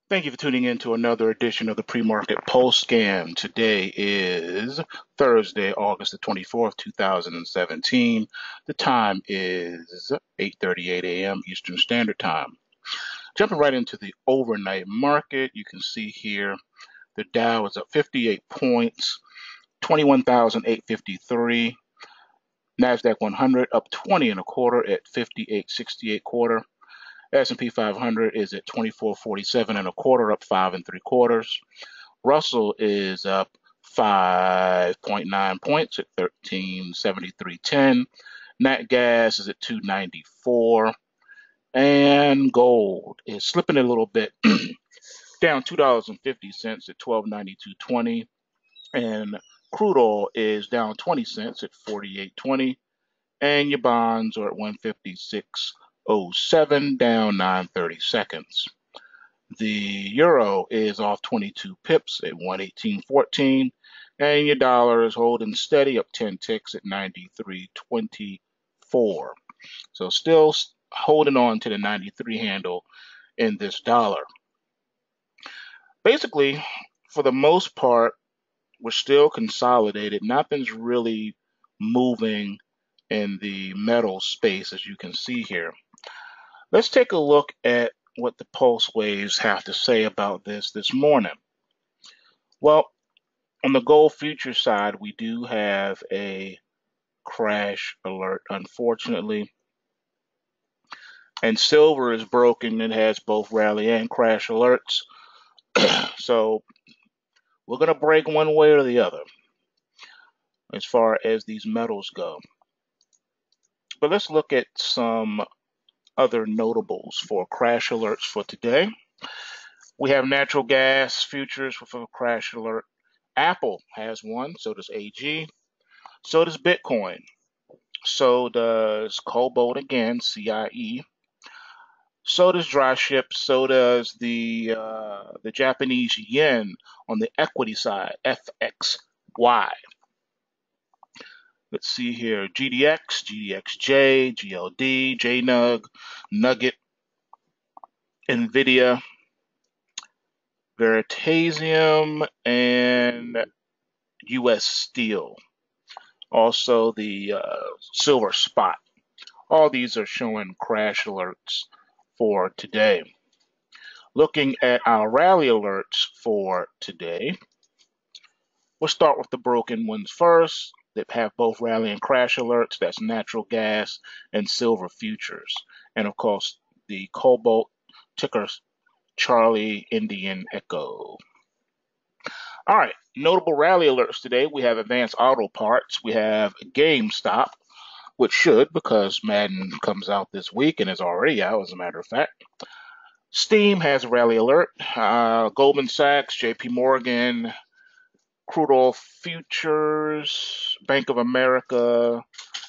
Thank you for tuning in to another edition of the pre-market Pulsescan. Today is Thursday, August the 24th, 2017. The time is 8:38 a.m. Eastern Standard Time. Jumping right into the overnight market, you can see here the Dow is up 58 points, 21,853. NASDAQ 100 up 20 and a quarter at 58.68 quarter. S&P 500 is at 2447 and a quarter, up 5 3/4. Russell is up 5.9 points at 1373.10. Nat gas is at 294, and gold is slipping a little bit, down $2.50 at 1292.20, and crude oil is down 20 cents at 48.20, and your bonds are at 156.07, down 9/32. The euro is off 22 pips at 118.14, and your dollar is holding steady up 10 ticks at 93.24. So still holding on to the 93 handle in this dollar. Basically, for the most part, we're still consolidated. Nothing's really moving in the metal space, as you can see here. Let's take a look at what the pulse waves have to say about this morning. Well, on the gold future side, we do have a crash alert, unfortunately. And silver is broken. It has both rally and crash alerts. So we're going to break one way or the other as far as these metals go. But let's look at some other notables for crash alerts for today. We have natural gas futures with a crash alert. Apple has one, so does AG. So does Bitcoin. So does Cobalt again, CIE. So does dry ship. So does the Japanese yen on the equity side, FXY. Let's see here, GDX, GDXJ, GLD, JNUG, Nugget, NVIDIA, Veritasium, and US Steel. Also the silver spot. All these are showing crash alerts for today. Looking at our rally alerts for today, we'll start with the broken ones first that have both rally and crash alerts. That's natural gas and silver futures. And of course, the cobalt ticker Charlie Indian Echo. All right, notable rally alerts today. We have Advanced Auto Parts. We have GameStop, which should, because Madden comes out this week and is already out, as a matter of fact. Steam has a rally alert. Goldman Sachs, JP Morgan, crude oil futures, Bank of America,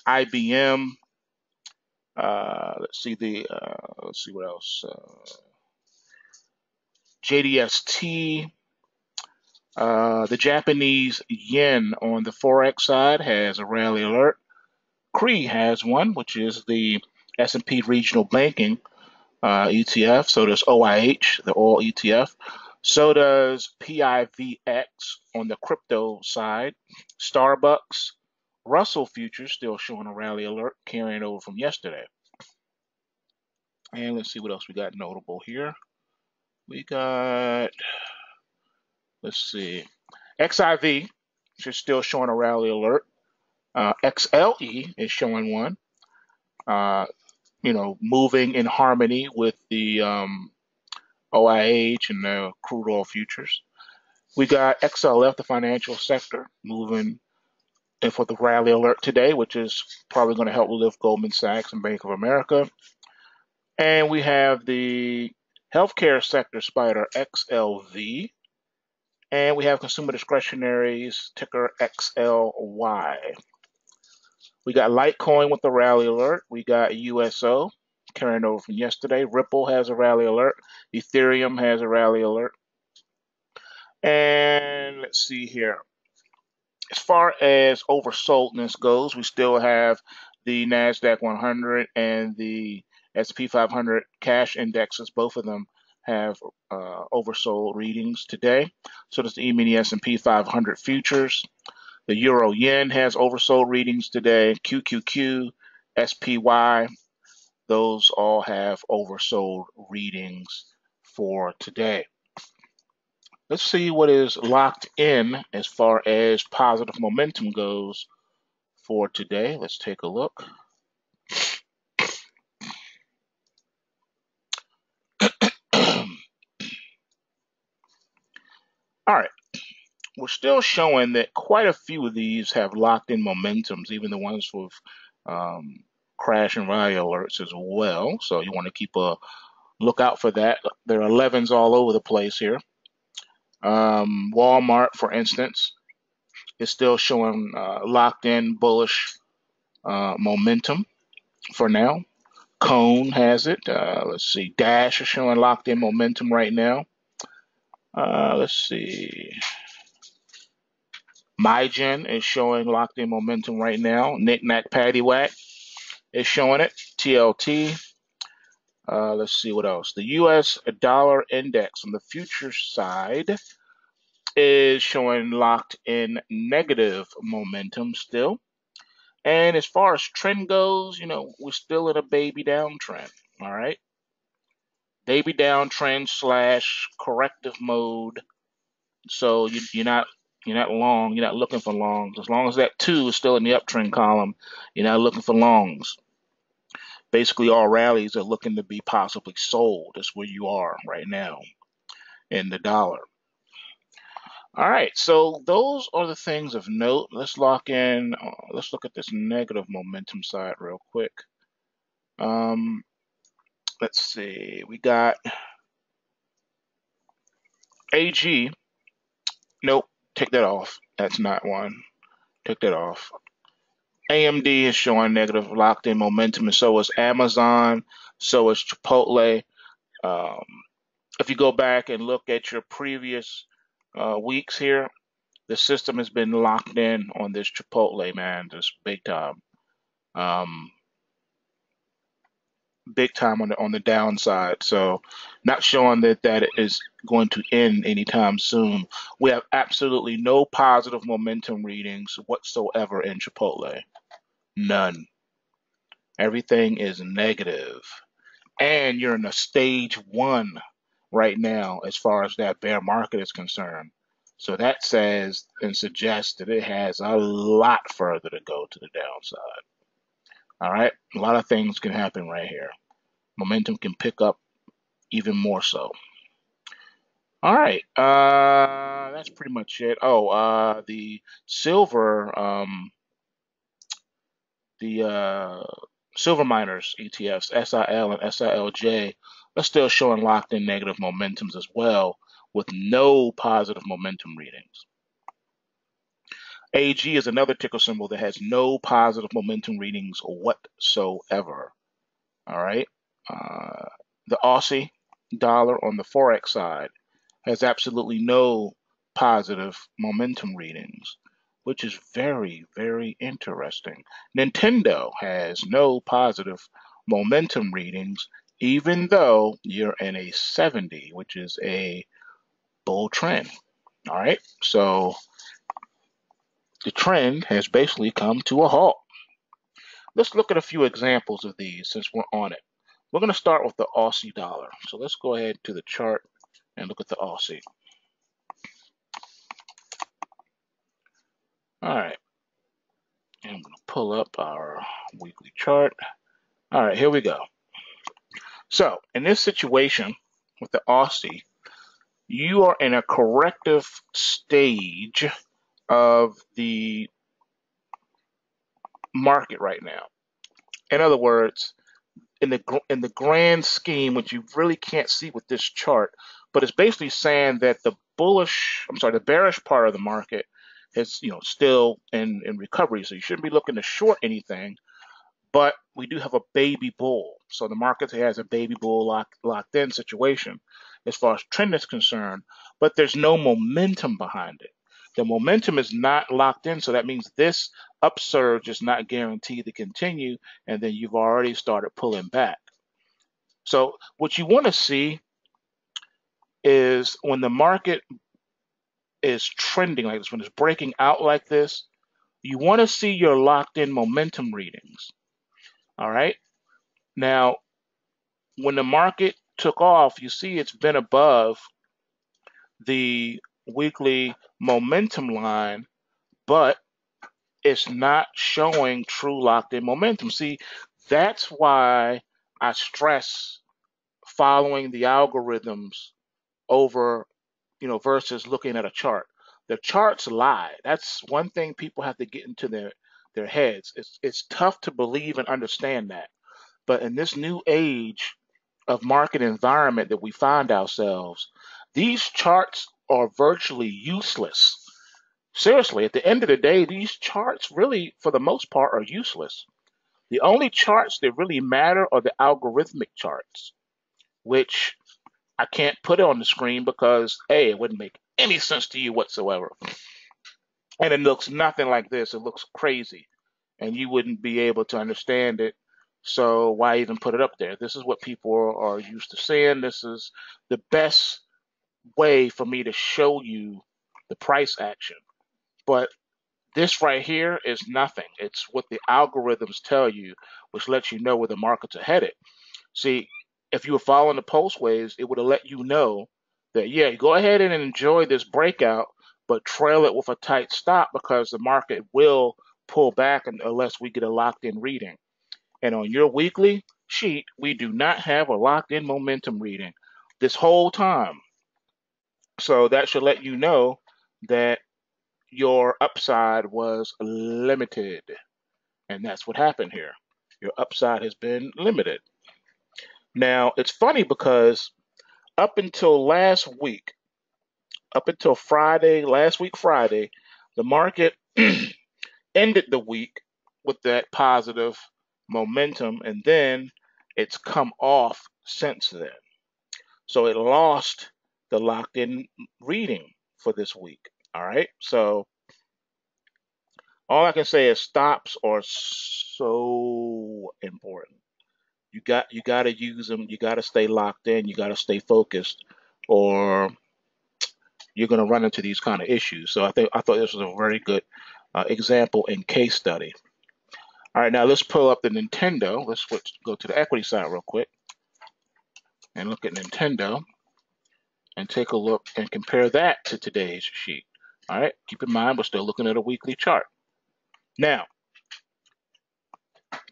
IBM. Let's see what else. JDST. The Japanese yen on the forex side has a rally alert. CRE has one, which is the S&P Regional Banking ETF. So does OIH, the oil ETF. So does PIVX on the crypto side. Starbucks, Russell futures still showing a rally alert, carrying over from yesterday. And let's see what else we got notable here. We got, let's see, XIV, which is still showing a rally alert. XLE is showing one. Moving in harmony with the OIH and the crude oil futures. We got XLF, the financial sector, moving in for the rally alert today, which is probably going to help lift Goldman Sachs and Bank of America. And we have the healthcare sector spider, XLV. And we have consumer discretionaries, ticker XLY. We got Litecoin with the rally alert. We got USO carrying over from yesterday. Ripple has a rally alert. Ethereum has a rally alert. And let's see here. As far as oversoldness goes, we still have the NASDAQ 100 and the S&P 500 cash indexes, both of them have oversold readings today. So does the E-mini S&P 500 futures. The Euro Yen has oversold readings today. QQQ, SPY, those all have oversold readings for today. Let's see what is locked in as far as positive momentum goes for today. Let's take a look. All right, we're still showing that quite a few of these have locked in momentums, even the ones with crash and rally alerts as well. So you want to keep a lookout for that. There are 11s all over the place here. Walmart, for instance, is still showing locked in bullish momentum for now. Cone has it. Let's see. Dash is showing locked in momentum right now. Let's see. MyGen is showing locked in momentum right now. Knick-Knack Paddywhack is showing it. TLT. Let's see what else. The US dollar index on the futures side is showing locked in negative momentum still. And as far as trend goes, we're still in a baby downtrend. All right. Baby downtrend / corrective mode. So you're not long. You're not looking for longs. As long as that 2 is still in the uptrend column, you're not looking for longs. Basically, all rallies are looking to be possibly sold. That's where you are right now in the dollar. All right, so those are the things of note. Let's lock in. Let's look at this negative momentum side real quick. Let's see. We got AG. Nope, take that off. That's not one. Take that off. AMD is showing negative locked in momentum, and so is Amazon, so is Chipotle. If you go back and look at your previous weeks here, the system has been locked in on this Chipotle, man, just big time. Big time on the downside. So not showing that is going to end anytime soon. We have absolutely no positive momentum readings whatsoever in Chipotle. None. Everything is negative. And you're in a stage 1 right now as far as that bear market is concerned. So that says and suggests that it has a lot further to go to the downside. All right, a lot of things can happen right here. Momentum can pick up even more so. All right, that's pretty much it. Oh, the silver, silver miners ETFs, SIL and SILJ, are still showing locked in negative momentums as well, with no positive momentum readings. AG is another ticker symbol that has no positive momentum readings whatsoever. All right. The Aussie dollar on the Forex side has absolutely no positive momentum readings, which is very, very interesting. Nintendo has no positive momentum readings, even though you're in a 70, which is a bull trend. All right. So the trend has basically come to a halt. Let's look at a few examples of these since we're on it. We're going to start with the Aussie dollar. So let's go ahead to the chart and look at the Aussie. All right. And I'm going to pull up our weekly chart. All right, here we go. So in this situation with the Aussie, you are in a corrective stage of the market right now. In other words, in the grand scheme, which you really can't see with this chart, but it's basically saying that the bearish part of the market is still in recovery. So you shouldn't be looking to short anything, but we do have a baby bull. So the market has a baby bull locked in situation as far as trend is concerned, but there's no momentum behind it. The momentum is not locked in, so that means this upsurge is not guaranteed to continue, and then you've already started pulling back. So what you want to see is when the market is trending like this, when it's breaking out like this, you want to see your locked in momentum readings. All right. Now, when the market took off, you see it's been above the weekly momentum line, but it's not showing true locked in momentum. See, that's why I stress following the algorithms over, versus looking at a chart. The charts lie. That's one thing people have to get into their heads. It's tough to believe and understand that. But in this new age of market environment that we find ourselves, these charts are virtually useless. Seriously, at the end of the day, these charts really, for the most part, are useless. The only charts that really matter are the algorithmic charts, which I can't put it on the screen because A, it wouldn't make any sense to you whatsoever. And it looks nothing like this. It looks crazy. And you wouldn't be able to understand it. So why even put it up there? This is what people are used to seeing. This is the best way for me to show you the price action. But this right here is nothing. It's what the algorithms tell you, which lets you know where the markets are headed. See, if you were following the pulse waves, it would have let you know that, yeah, go ahead and enjoy this breakout, but trail it with a tight stop because the market will pull back unless we get a locked in reading. And on your weekly sheet, we do not have a locked in momentum reading this whole time. So that should let you know that your upside was limited. And that's what happened here. Your upside has been limited. Now, it's funny because up until last week, up until Friday, last week Friday, the market ended the week with that positive momentum, and then it's come off since then. So it lost the locked in reading for this week. All right. So all I can say is stops are so important. You got to use them. You got to stay locked in. You got to stay focused, or you're going to run into these kind of issues. So I thought this was a very good example and case study. All right, now let's pull up the Nintendo. Let's go to the equity side real quick and look at Nintendo and take a look and compare that to today's sheet. All right, keep in mind we're still looking at a weekly chart. Now,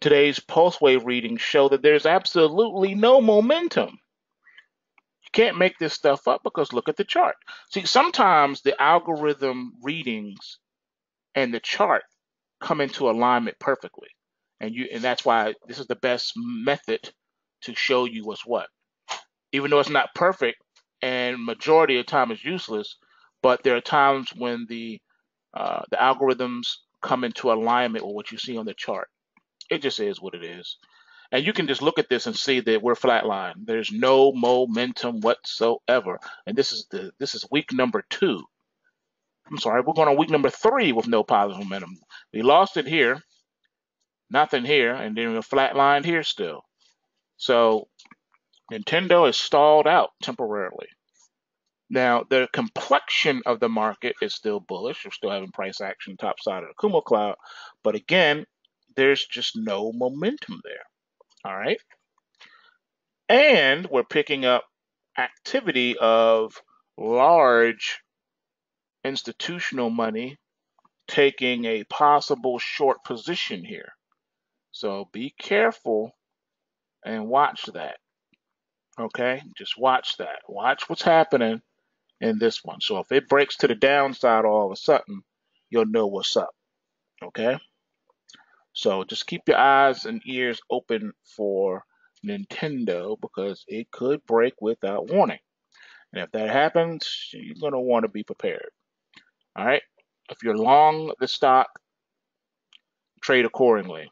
today's pulse wave readings show that there's absolutely no momentum. You can't make this stuff up because look at the chart. See, sometimes the algorithm readings and the chart come into alignment perfectly. And that's why this is the best method to show you what's what. Even though it's not perfect and majority of the time it's useless, but there are times when the algorithms come into alignment with what you see on the chart. It just is what it is. And you can just look at this and see that we're flatlined. There's no momentum whatsoever. And this is week number 2. I'm sorry, we're going on week number 3 with no positive momentum. We lost it here, nothing here, and then we're flatlined here still. So Nintendo is stalled out temporarily. Now, the complexion of the market is still bullish. We're still having price action top side of the Kumo cloud. But again, there's just no momentum there. All right. And we're picking up activity of large institutional money taking a possible short position here. So be careful and watch that. Okay, just watch that. Watch what's happening in this one. So if it breaks to the downside all of a sudden, you'll know what's up. Okay, so just keep your eyes and ears open for Nintendo because it could break without warning. And if that happens, you're going to want to be prepared. All right. If you're long the stock, trade accordingly.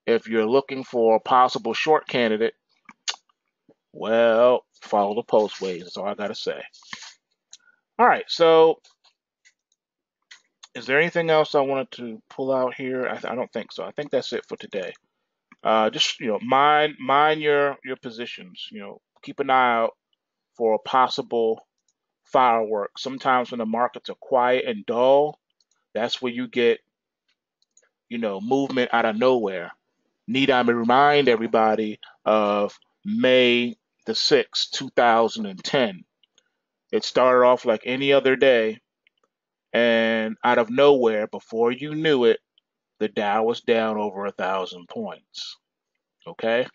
If you're looking for a possible short candidate, well, follow the post waves. That's all I got to say. All right. So, is there anything else I wanted to pull out here? I don't think so. I think that's it for today. Just mind your positions. Keep an eye out for a possible fireworks. Sometimes when the markets are quiet and dull, that's where you get, movement out of nowhere. Need I remind everybody of May the 6th, 2010? It started off like any other day, and out of nowhere, before you knew it, the Dow was down over 1,000 points. Okay?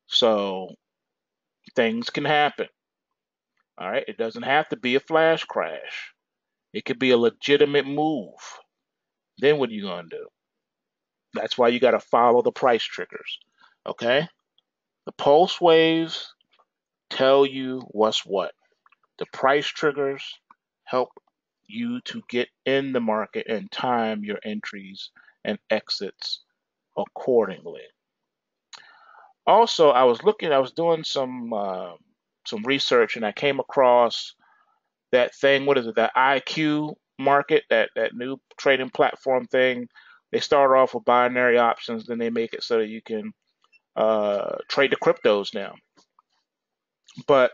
So things can happen. All right? It doesn't have to be a flash crash. It could be a legitimate move. Then what are you going to do? That's why you got to follow the price triggers. Okay? The pulse waves tell you what's what. The price triggers help you to get in the market and time your entries and exits accordingly. Also, I was doing some research, and I came across that thing. What is it? That IQ market, that new trading platform thing. They start off with binary options, then they make it so that you can trade the cryptos now. But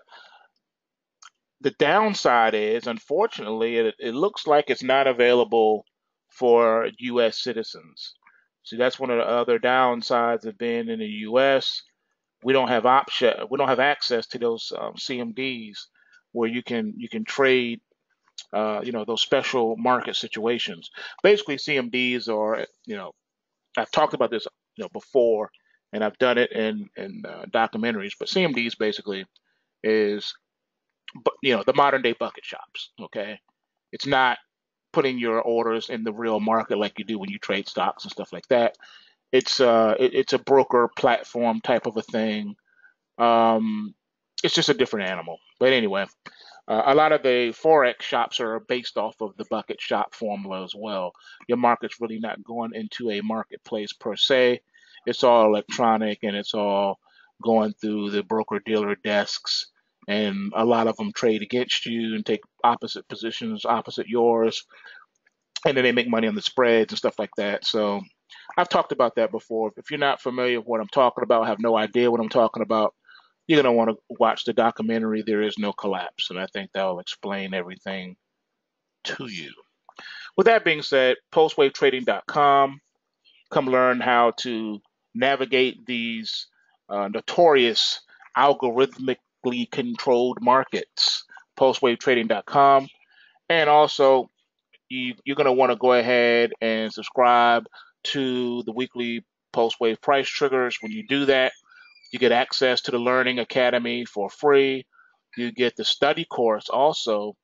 the downside is, unfortunately, it looks like it's not available for U.S. citizens. See, that's one of the other downsides of being in the U.S. We don't have access to those CMDs where you can trade, those special market situations. Basically, CMDs are, I've talked about this, before, and I've done it in documentaries. But CMDs basically is, the modern day bucket shops. Okay, it's not putting your orders in the real market like you do when you trade stocks and stuff like that. It's a broker platform type of a thing. Um, it's just a different animal. But anyway, a lot of the forex shops are based off of the bucket shop formula as well. Your market's really not going into a marketplace per se. It's all electronic, and it's all going through the broker dealer desks. And a lot of them trade against you and take opposite positions, opposite yours, and then they make money on the spreads and stuff like that. So I've talked about that before. If you're not familiar with what I'm talking about, have no idea what I'm talking about, you're going to want to watch the documentary There Is No Collapse, and I think that will explain everything to you. With that being said, pulsewavetrading.com. Come learn how to navigate these notorious algorithmically controlled markets. Pulsewavetrading.com. And also, you're going to want to go ahead and subscribe to the weekly Pulse Wave price triggers. When you do that, you get access to the Learning Academy for free. You get the study course also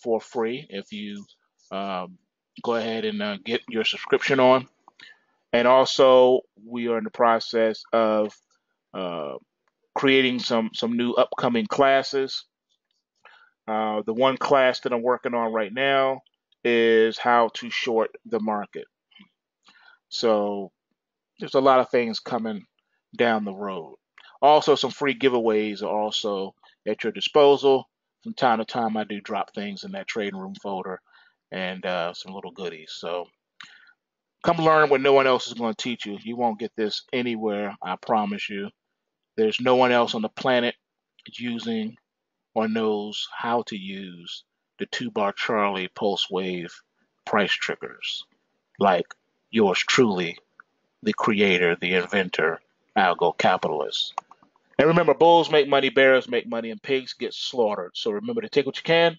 for free if you go ahead and get your subscription on. And also, we are in the process of uh, creating some new upcoming classes. The one class that I'm working on right now is how to short the market. So there's a lot of things coming down the road. Also, some free giveaways are also at your disposal. From time to time, I do drop things in that trading room folder and some little goodies. So come learn what no one else is going to teach you. You won't get this anywhere, I promise you. There's no one else on the planet using or knows how to use the 2-bar Charlie pulse wave price triggers like yours truly, the creator, the inventor, algo capitalist. And remember, bulls make money, bears make money, and pigs get slaughtered. So remember to take what you can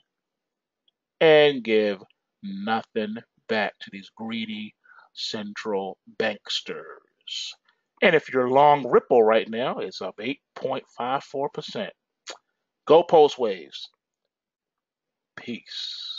and give nothing back to these greedy central banksters. And if you're long Ripple right now, it's up 8.54%. Go Pulse Waves. Peace.